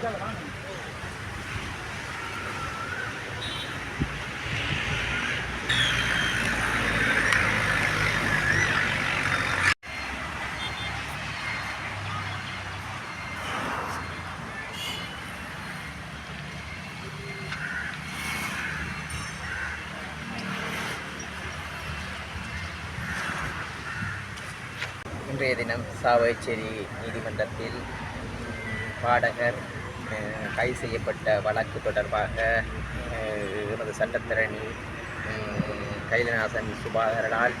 இன்றைய தினம் சாவகச்சேரி நீதிமன்றத்தில் பாடகர் கைது செய்யப்பட்ட வழக்கு தொடர்பாக எமது சட்டத்தரணி கைலநாதன் சுபாகரனால்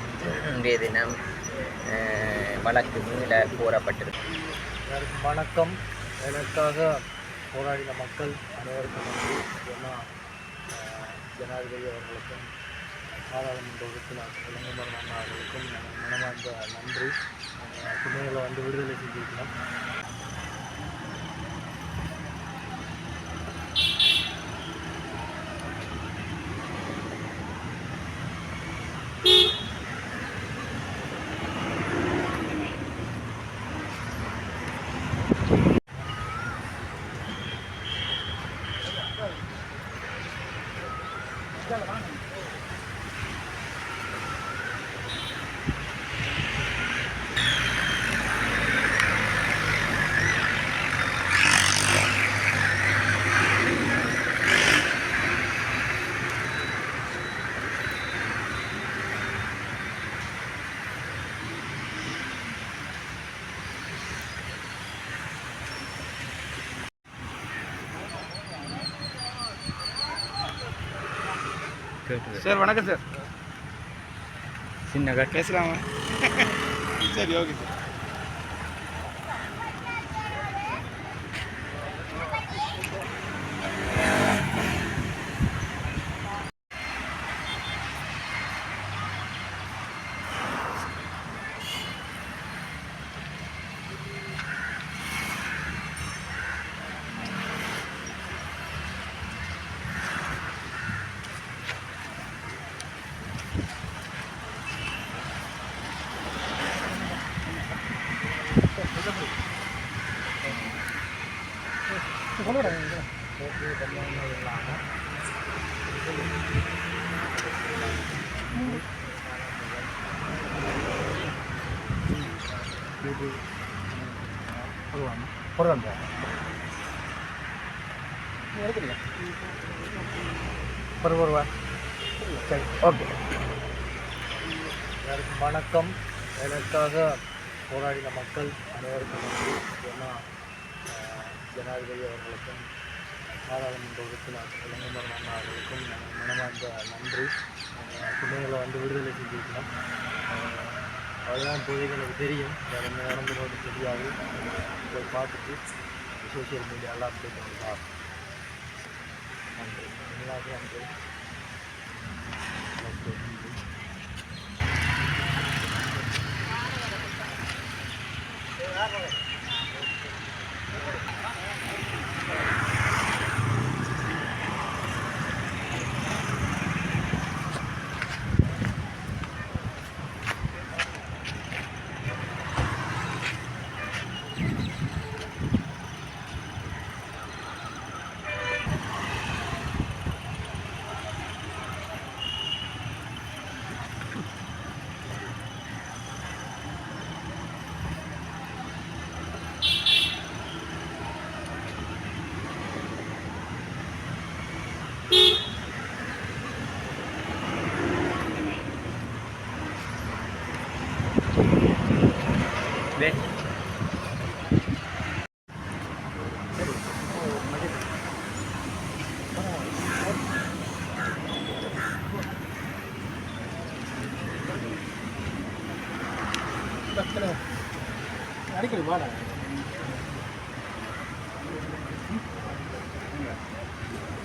இன்றைய தினம் வழக்கு மீள கோரப்பட்டிருக்கு. வணக்கம். எனக்காக போராடின மக்கள் அனைவருக்கும் நன்றி. ஏன்னா ஜனாதிபதி அவர்களுக்கும் நாடாளுமன்ற உறுப்பினர் இளங்குமரன் அண்ணா அவர்களுக்கும் மனமார்ந்த நன்றி. பிள்ளைகளை விடுதலை செஞ்சிருக்கணும். சார் வணக்கம் சார். சின்ன பேசலாமா? சரி, ஓகே சார். வணக்கம். எனக்காக போராடின மக்கள் அனைவருக்கும் நன்றி. ஏன்னா ஜனாதிபதி அவர்களுக்கும் நாடாளுமன்ற உறுப்பினர் இளங்குமரன் அண்ணா அவர்களுக்கும் மனமார்ந்த நன்றி. பிள்ளைகளை விடுதலை செஞ்சிருக்கணும். அதுதான் இப்போதைக்கு எனக்கு தெரியும். வேறு என்ன நடந்துன்னு தெரியாது. போய் பார்த்துட்டு சோசியல் மீடியாவில் அப்டேட் பண்ணலாம். நன்றி. எல்லாருக்கும் நன்றி. ஓகே, நன்றி.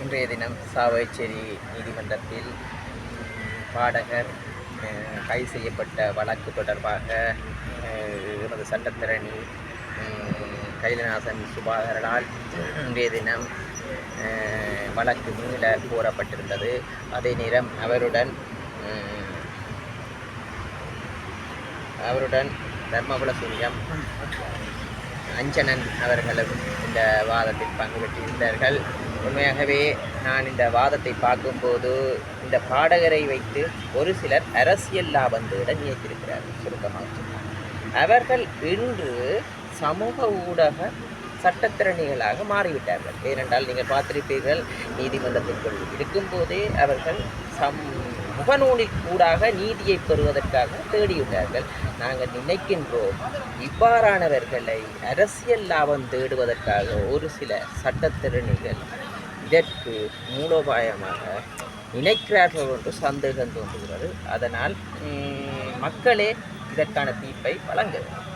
இன்றைய தினம் சாவகச்சேரி நீதிமன்றத்தில் பாடகர் கைது செய்யப்பட்ட வழக்கு தொடர்பாக எமது சட்டத்தரணி கைலநாதன் சுபாகரனால் இன்றைய தினம் வழக்கு மீள கோரப்பட்டிருந்தது. அதே நேரம் அவருடன் தர்மபுர சூரியம் அஞ்சனன் அவர்களும் இந்த வாதத்தில் பங்கு பெற்றிருந்தார்கள். உண்மையாகவே நான் இந்த வாதத்தை பார்க்கும்போது இந்த பாடகரை வைத்து ஒரு சிலர் அரசியல் லாபம் தேட நினைத்திருக்கிறார்கள். சுருக்கமாக சொன்னார், அவர்கள் இன்று சமூக ஊடக சட்டத்திறனிகளாக மாறிவிட்டார்கள். ஏனென்றால் நீங்கள் பார்த்திருப்பீர்கள், நீதிமன்றத்திற்குள் இருக்கும்போதே அவர்கள் முகநூலில் கூடாக நீதியை பெறுவதற்காக தேடியுள்ளார்கள். நாங்கள் நினைக்கின்றோம், இவ்வாறானவர்களை அரசியல் லாபம் தேடுவதற்காக ஒரு சில சட்டத்திறனிகள் இதற்கு மூலோபாயமாக நினைக்கிறார்கள் என்று சந்தேகம் தோன்றுகிறது. அதனால் மக்களே இதற்கான தீர்ப்பை வழங்க வேண்டும்.